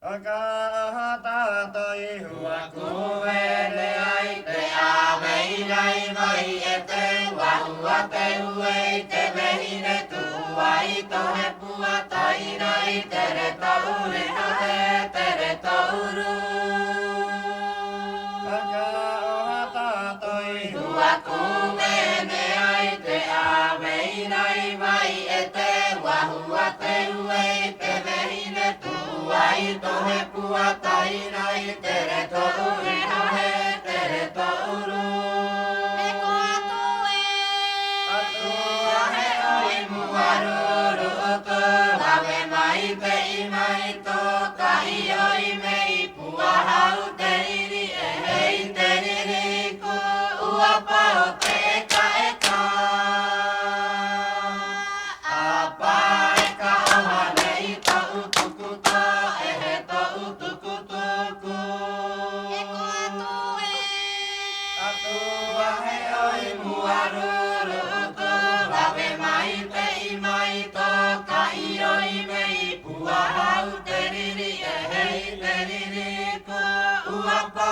ta tôi hùa cu ve le ai te a vei lai vai e te wa hùa te ue te vei ne tu ai to he pua tai rai te re tau re no he te re tau ru ta tôi hùa cu ve le ai te a vei lai vai e te wa hùa te ue te vei ne tu ai to he pua tai rai te re tau re no he te re tau ru me ko atua he oi muaruru to lawe mai te I mai to kai oi mei pua hau te riri e hei te riri ku ua pao te e ka apa e ka oha nei ta utuku ta e he ta utuku tuku atua he oi muaruru to lawe mai te I mai to kai oi mei pua hau te riri e hei te riri ku ua pa